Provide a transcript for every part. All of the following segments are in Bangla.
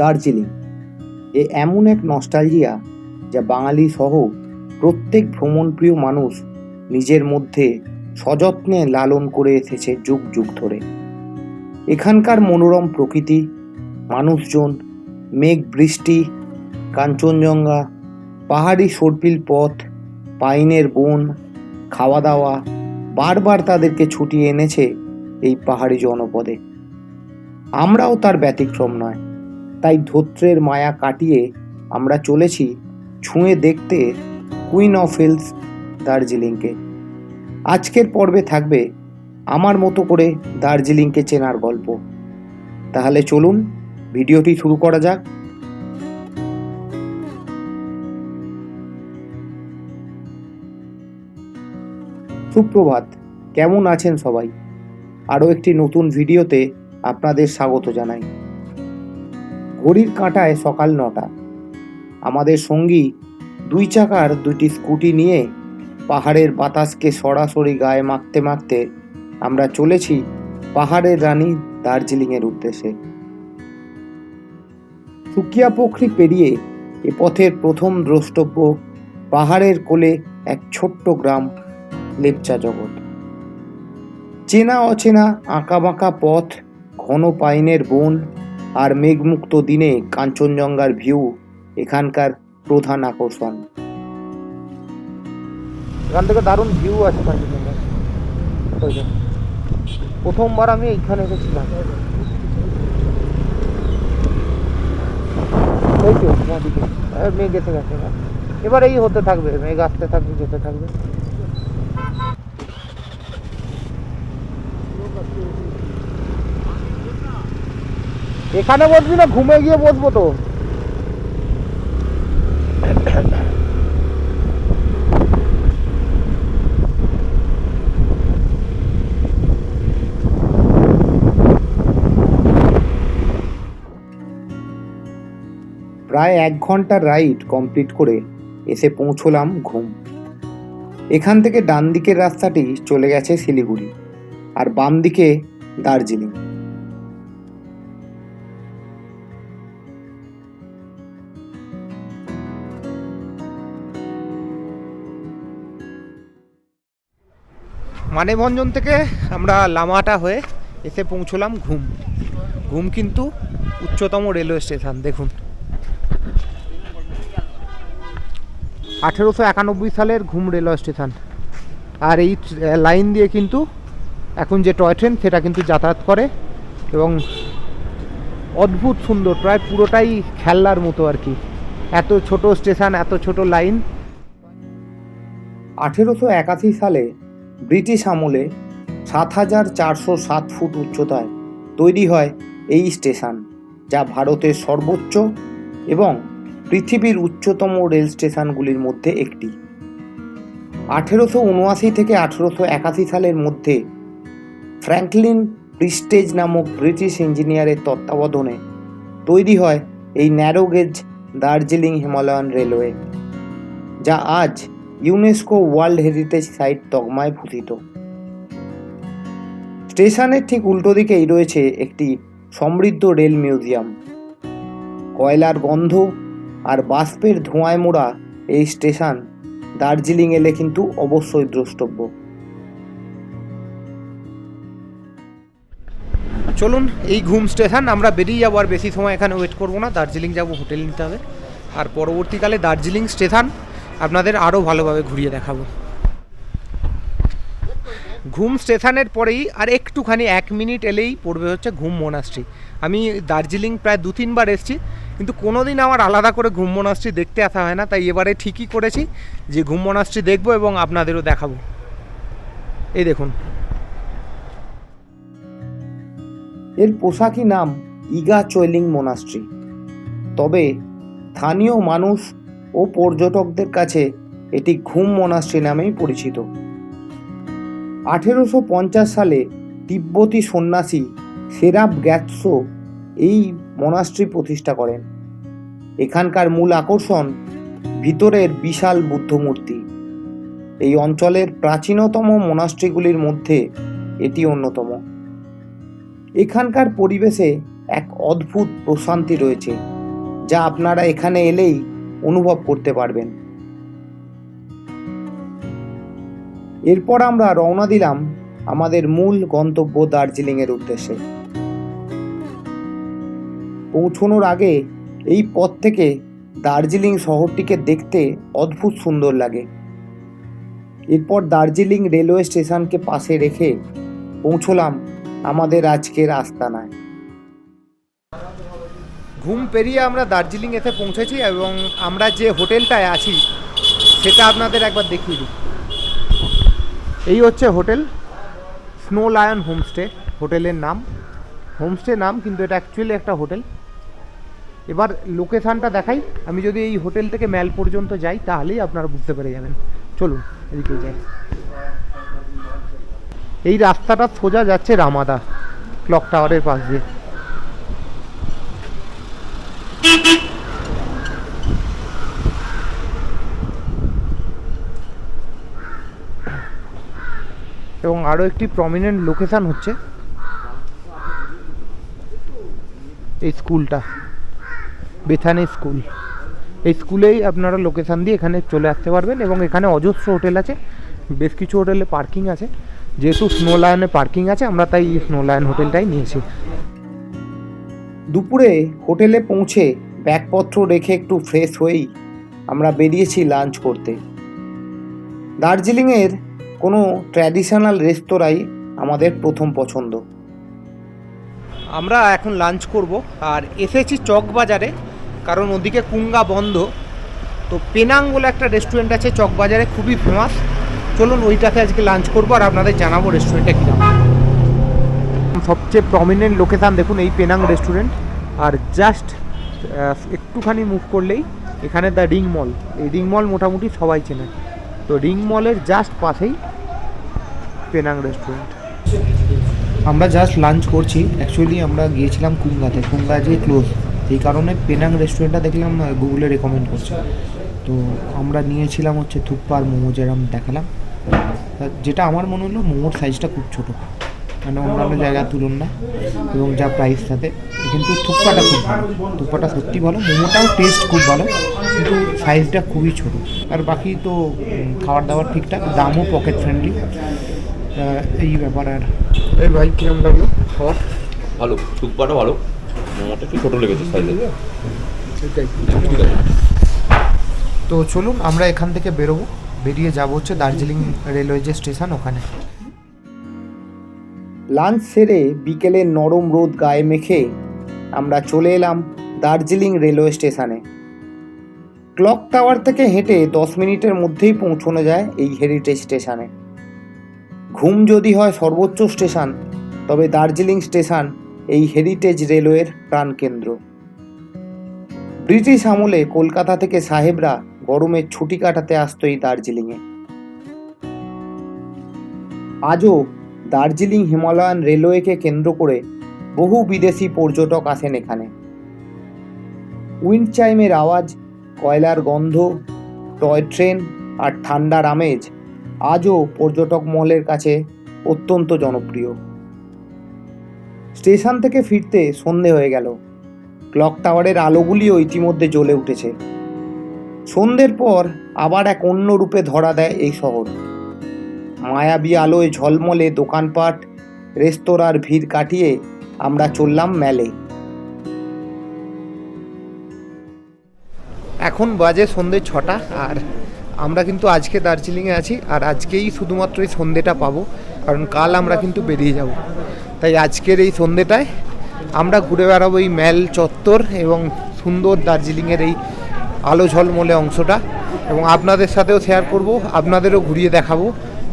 দার্জিলিং এমন এক নস্টালজিয়া যা বাঙালি সহ প্রত্যেক ভ্রমণপ্রিয় মানুষ নিজের মধ্যে সযত্নে লালন করে এসেছে যুগ যুগ ধরে। এখানকার মনোরম প্রকৃতি, মানুষজন, মেঘ বৃষ্টি, কাঞ্চনজঙ্ঘা, পাহাড়ি সর্পিল পথ, পাইনের বন, খাওয়া দাওয়া বারবার তাদেরকে ছুটিয়ে এনেছে এই পাহাড়ি জনপদে। আমরাও তার ব্যতিক্রম নয়। তাই ধৈর্যের মায়া কাটিয়ে আমরা চলেছি ছুঁয়ে দেখতে কুইন অফ হিলস দার্জিলিংকে। আজকের পর্বে থাকবে আমার মতো করে দার্জিলিংকে চেনার গল্প। তাহলে চলুন ভিডিওটি শুরু করা যাক। সুপ্রভাত, কেমন আছেন সবাই? আরও একটি নতুন ভিডিওতে আপনাদের স্বাগত জানাই। ঘড়ির কাঁটায় সকাল 9টা। আমাদের সঙ্গী 2 চাকার 2টি স্কুটি নিয়ে পাহাড়ের বাতাসকে সরাসরি গায়ে মাখতে মাখতে আমরা চলেছি পাহাড়ের রানী দার্জিলিংয়ের উদ্দেশ্যে। সুকিয়া পোখরি পেরিয়ে এ পথের প্রথম দ্রষ্টব্য পাহাড়ের কোলে এক ছোট্ট গ্রাম লেপচা জগৎ। চেনা অচেনা আঁকাবাঁকা পথ, ঘন পাইনের বন আর মেঘমুক্ত দিনে কাঞ্চনজঙ্ঘার ভিউ এখানকার প্রধান আকর্ষণ। এখান থেকে দারুণ ভিউ আছে কাঞ্চনজঙ্ঘা। প্রথমবার আমি এইখানে এসেছিলাম। মেঘ এসে গেছে, এবার এই হতে থাকবে, মেঘ আসতে থাকবে, যেতে থাকবে। এখানে বসবি না, ঘুমে গিয়ে বসবো তো। প্রায় 1 ঘন্টার রাইড কমপ্লিট করে এসে পৌঁছলাম ঘুম। এখান থেকে ডান দিকের রাস্তাটি চলে গেছে শিলিগুড়ি আর বাম দিকে দার্জিলিং। মানেভঞ্জন থেকে আমরা লামাটা হয়ে এসে পৌঁছলাম ঘুম। ঘুম কিন্তু উচ্চতম রেলওয়ে স্টেশন। দেখুন, 1891 সালের ঘুম রেলওয়ে স্টেশন। আর এই লাইন দিয়ে কিন্তু এখন যে টয় ট্রেন সেটা কিন্তু যাতায়াত করে এবং অদ্ভুত সুন্দর, প্রায় পুরোটাই খেলনার মতো আর কি। এত ছোট স্টেশন, এত ছোট লাইন। 1881 সালে ব্রিটিশ আমলে 7407 ফুট উচ্চতায় তৈরি হয় এই স্টেশন, যা ভারতের সর্বোচ্চ এবং পৃথিবীর উচ্চতম রেল স্টেশনগুলির মধ্যে একটি। 1879 থেকে 1881 সালের মধ্যে ফ্র্যাঙ্কলিন প্রিস্টেজ নামক ব্রিটিশ ইঞ্জিনিয়ারের তত্ত্বাবধানে তৈরি হয় এই narrow gauge Darjeeling Himalayan railway, যা আজ ইউনেস্কো ওয়ার্ল্ড হেরিটেজ সাইট তকমায় ভূষিত। স্টেশনের ঠিক উল্টো দিকেই রয়েছে একটি সমৃদ্ধ রেল মিউজিয়াম। কয়লার গন্ধ আর বাষ্পের ধোঁয়ায় মোড়া এই স্টেশন দার্জিলিং এলে কিন্তু অবশ্যই দ্রষ্টব্য। চলুন, এই ঘুম স্টেশন, আমরা বেরিয়ে যাবো। আর বেশি সময় এখানে ওয়েট করবো না, দার্জিলিং যাবো, হোটেল নিতে হবে। আর পরবর্তীকালে দার্জিলিং স্টেশন আপনাদের আরও ভালোভাবে ঘুরিয়ে দেখাবো। ঘুম স্টেশনের পরেই আর একটুখানি 1 মিনিট এলেই পড়বে হচ্ছে ঘুম মোনাস্ট্রি। আমি দার্জিলিং প্রায় 2-3 বার এসেছি, কিন্তু কোনো দিন আমার আলাদা করে ঘুম মোনাস্ট্রি দেখতে আসা হয় না। তাই এবারে ঠিকই করেছি যে ঘুম মোনাস্ট্রি দেখবো এবং আপনাদেরও দেখাবো। এই দেখুন, এর পোশাকি নাম ইগা চৈলিং মোনাস্ট্রি। তবে স্থানীয় মানুষ ও পর্যটকদের কাছে এটি ঘুম মোনাস্ট্রি নামেই পরিচিত। 1850 সালে তিব্বতী সন্ন্যাসী সেরাব গ্যাতসো এই মোনাস্ট্রি প্রতিষ্ঠা করেন। এখানকার মূল আকর্ষণ ভিতরের বিশাল বুদ্ধমূর্তি। এই অঞ্চলের প্রাচীনতম মোনাস্ট্রিগুলির মধ্যে এটি অন্যতম। এখানকার পরিবেশে এক অদ্ভুত প্রশান্তি রয়েছে, যা আপনারা এখানে এলেই অনুভব করতে পারবেন। এরপর আমরা রওনা দিলাম আমাদের মূল গন্তব্য দার্জিলিংয়ের উদ্দেশ্যে। পৌঁছানোর আগে এই পথ থেকে দার্জিলিং শহরটিকে দেখতে অদ্ভুত সুন্দর লাগে। এরপর দার্জিলিং রেলওয়ে স্টেশনকে পাশে রেখে পৌঁছলাম আমাদের আজকের আস্তানায়। ঘুম পেরিয়ে আমরা দার্জিলিং এতে পৌঁছেছি এবং আমরা যে হোটেলটায় আছি সেটা আপনাদের একবার দেখিয়ে দিই। এই হচ্ছে হোটেল স্নো লায়ন হোমস্টে, হোটেলের নাম। হোমস্টে নাম, কিন্তু এটা অ্যাকচুয়ালি একটা হোটেল। এবার লোকেশানটা দেখাই। আমি যদি এই হোটেল থেকে ম্যাল পর্যন্ত যাই তাহলেই আপনারা বুঝতে পেরে যাবেন। চলুন এদিকে যাই। এই রাস্তাটা সোজা যাচ্ছে রামাদা ক্লক টাওয়ারের পাশ দিয়ে। এবং আরও একটি প্রমিনেন্ট লোকেশান হচ্ছে এই স্কুলটা, বেথানি স্কুল। এই স্কুলেই আপনারা লোকেশান দিয়ে এখানে চলে আসতে পারবেন এবং এখানে অজস্র হোটেল আছে, বেশ কিছু হোটেলে পার্কিং আছে। যেহেতু স্নো লায়নে পার্কিং আছে, আমরা তাই স্নো লায়ন হোটেলটাই নিয়েছি। দুপুরে হোটেলে পৌঁছে ব্যাগপত্র রেখে একটু ফ্রেশ হয়েই আমরা বেরিয়েছি লাঞ্চ করতে। দার্জিলিংয়ের কোনো ট্র্যাডিশনাল রেস্তোরাঁই আমাদের প্রথম পছন্দ। আমরা এখন লাঞ্চ করব আর এসেছি চকবাজারে, কারণ ওদিকে কুঙ্গা বন্ধ। তো পেনাং বলে একটা রেস্টুরেন্ট আছে চকবাজারে, খুবই ফেমাস। চলুন ওইটাতে আজকে লাঞ্চ করবো আর আপনাদের জানাবো রেস্টুরেন্টটা কীরকম। সবচেয়ে প্রমিনেন্ট লোকেশান দেখুন এই পেনাং রেস্টুরেন্ট, আর জাস্ট একটুখানি মুভ করলেই এখানে দ্য রিং মল। এই রিং মল মোটামুটি সবাই চেনে। তো রিং মলের জাস্ট পাশেই পেনাং রেস্টুরেন্ট। আমরা জাস্ট লাঞ্চ করছি। অ্যাকচুয়ালি আমরা গিয়েছিলাম কুঙ্গাতে, কুঙ্গা যে ক্লোজ, এই কারণে পেনাং রেস্টুরেন্টটা দেখলাম গুগলে রেকমেন্ড করছে। তো আমরা নিয়েছিলাম হচ্ছে থুপ্পার মোমো, যেরকম দেখালাম। যেটা আমার মনে হলো মোমোর সাইজটা খুব ছোটো, মানে অন্যান্য জায়গার তুলনায়, এবং যা প্রাইস সাথে। কিন্তু থুপ্পাটা খুব ভালো, থুপ্পাটা সত্যি ভালো। মোমোটাও টেস্ট খুব ভালো, কিন্তু সাইজটা খুবই ছোটো। আর বাকি তো খাবার দাবার ঠিকঠাক, দামও পকেট ফ্রেন্ডলি, এই ব্যাপার। আর এই ভাই কিরম লাগলো খাবার? ভালো, থুপ্পাটা ভালো, মোমোটা একটু ছোটো লেগেছে সাইজে। তো চলুন আমরা এখান থেকে বেরোবো, বেরিয়ে যাবো হচ্ছে দার্জিলিং রেলওয়ে যে স্টেশন ওখানে। লাঞ্চ সেরে বিকেলে নরম রোদ গায়ে মেখে আমরা চলে এলাম দার্জিলিং রেলওয়ে স্টেশনে। ক্লক টাওয়ার থেকে হেঁটে 10 মিনিটের মধ্যেই পৌঁছানো যায় এই হেরিটেজ স্টেশনে। ঘুম যদি হয় সর্বোচ্চ স্টেশন, তবে দার্জিলিং স্টেশন এই হেরিটেজ রেলওয়ের প্রাণকেন্দ্র। ব্রিটিশ আমলে কলকাতা থেকে সাহেবরা গরমের ছুটি কাটাতে আসতো এই দার্জিলিংয়ে। আজও দার্জিলিং হিমালয়ান রেলওয়েকে কেন্দ্র করে বহু বিদেশি পর্যটক আসেন এখানে। উইন্ড চাইমের আওয়াজ, কয়লার গন্ধ, টয় ট্রেন আর ঠান্ডার আমেজ আজও পর্যটক মহলের কাছে অত্যন্ত জনপ্রিয়। স্টেশন থেকে ফিরতে সন্ধে হয়ে গেল। ক্লক টাওয়ারের আলোগুলিও ইতিমধ্যে জ্বলে উঠেছে। সন্ধ্যের পর আবার এক অন্য রূপে ধরা দেয় এই শহর। মায়াবী আলোয় ঝলমলে দোকানপাট, রেস্তোরাঁর ভিড় কাটিয়ে আমরা চললাম ম্যালে। এখন বাজে সন্ধ্যে 6টা, আর আমরা কিন্তু আজকে দার্জিলিংয়ে আছি, আর আজকেই শুধুমাত্র এই সন্ধ্যেটা পাবো, কারণ কাল আমরা কিন্তু বেরিয়ে যাব। তাই আজকের এই সন্ধ্যেটায় আমরা ঘুরে বেড়াবো এই ম্যাল চত্বর এবং সুন্দর দার্জিলিংয়ের এই আলো ঝলমলে অংশটা, এবং আপনাদের সাথেও শেয়ার করব, আপনাদেরও ঘুরিয়ে দেখাবো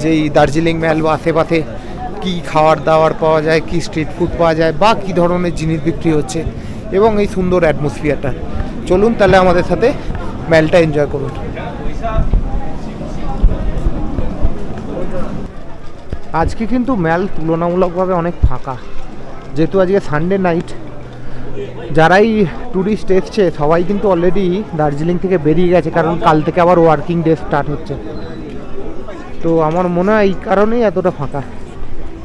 যে এই দার্জিলিং ম্যাল বা আশেপাশে কী খাওয়ার দাওয়ার পাওয়া যায়, কী স্ট্রিট ফুড পাওয়া যায়, বা কী ধরনের জিনিস বিক্রি হচ্ছে, এবং এই সুন্দর অ্যাটমসফিয়ারটা। চলুন তাহলে আমাদের সাথে ম্যালটা এনজয় করুন। আজকে কিন্তু ম্যাল তুলনামূলকভাবে অনেক ফাঁকা, যেহেতু আজকে সানডে নাইট। যারাই ট্যুরিস্ট এসছে সবাই কিন্তু অলরেডি দার্জিলিং থেকে বেরিয়ে গেছে, কারণ কাল থেকে আবার ওয়ার্কিং ডে স্টার্ট হচ্ছে। তো আমার মনে হয় এই কারণেই এতটা ফাঁকা।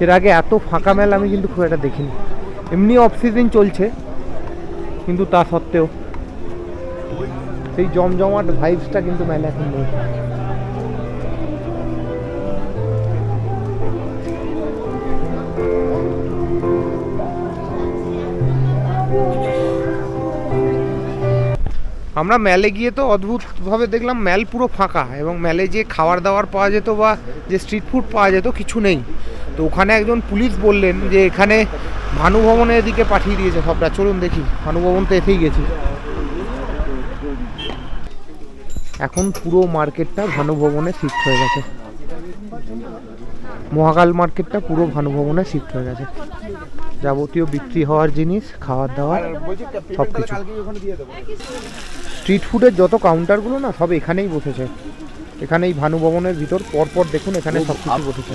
এর আগে এত ফাঁকা মেলা আমি কিন্তু খুব একটা দেখিনি। এমনি অফ সিজন চলছে, কিন্তু তা সত্ত্বেও সেই জমজমাট ভাইবসটা কিন্তু মেলে এখন নেই। আমরা ম্যালে গিয়ে তো অদ্ভুতভাবে দেখলাম ম্যাল পুরো ফাঁকা, এবং ম্যালে যে খাবার দাবার পাওয়া যেত বা যে স্ট্রিট ফুড পাওয়া যেত কিছু নেই। তো ওখানে একজন পুলিশ বললেন যে এখানে ভানু ভবনের দিকে পাঠিয়ে দিয়েছে সবটা। চলুন দেখি, ভানু ভবন তো এসেই গেছি। এখন পুরো মার্কেটটা ভানু ভবনে শিফট হয়ে গেছে। মহাকাল মার্কেটটা পুরো ভানু ভবনে শিফট হয়ে গেছে। যাবতীয় বিক্রি হওয়ার জিনিস, খাবার দাবার সব কিছু, স্ট্রিট ফুডের যত কাউন্টারগুলো না সব এখানেই বসেছে। এখানেই ভানু ভবনের ভিতর পরপর দেখুন এখানে সব কিছু বসেছে।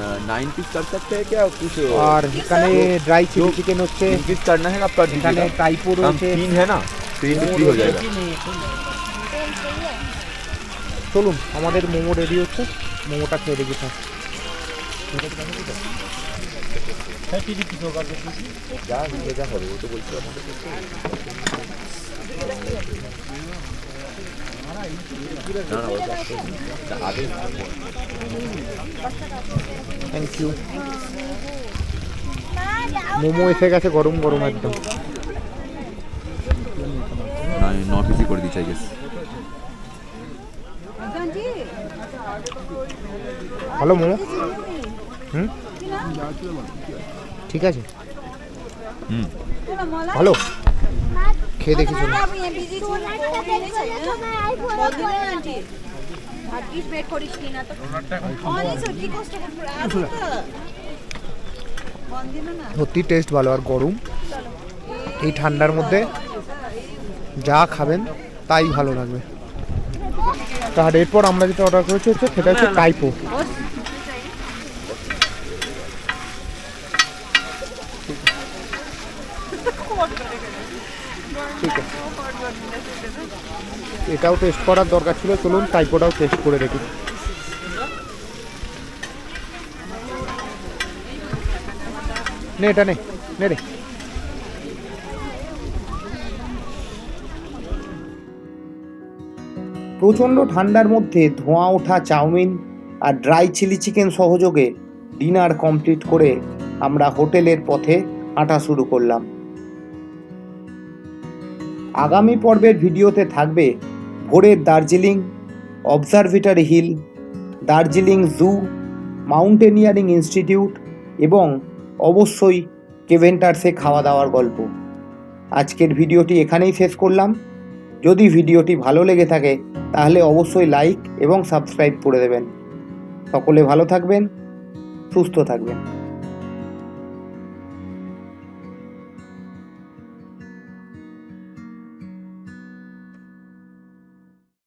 আর এখানে ড্রাই চিলি চিকেন হচ্ছে, এখানে টাইপো রয়েছে। চলুন, আমাদের মোমো রেডি হচ্ছে, মোমোটা খেয়ে দেখি। Thank you. মোমো এসে গেছে গরম গরম একদম। নট ইজি করে দিচ্ছি আই গেস। ভালো মোমো। ঠিক আছে, ভালো, খেয়ে দেখি। চলুন। সত্যি টেস্ট ভালো, আর গরম এই ঠান্ডার মধ্যে যা খাবেন তাই ভালো লাগবে। তার এরপর আমরা যেটা অর্ডার করেছি হচ্ছে সেটা হচ্ছে টাইপো। ঠিক আছে, এটাও টেস্ট করার দরকার ছিল। চলুন টাইপোটাও টেস্ট করে দেখি। নে এটা নে রে। প্রচণ্ড ঠান্ডার মধ্যে ধোঁয়া ওঠা চাউমিন আর ড্রাই চিলি চিকেন সহযোগে ডিনার কমপ্লিট করে আমরা হোটেলের পথে হাঁটা শুরু করলাম। আগামী পর্বের ভিডিওতে থাকবে ভোরের দার্জিলিং, অবজারভেটরি হিল, দার্জিলিং জু, মাউন্টেনিয়ারিং ইনস্টিটিউট এবং অবশ্যই কেভেন্টার্সে খাওয়া দাওয়ার গল্প। আজকের ভিডিওটি এখানেই শেষ করলাম। যদি ভিডিওটি ভালো লেগে থাকে তাহলে অবশ্যই লাইক এবং সাবস্ক্রাইব করে দেবেন। সকলে ভালো থাকবেন, সুস্থ থাকবেন।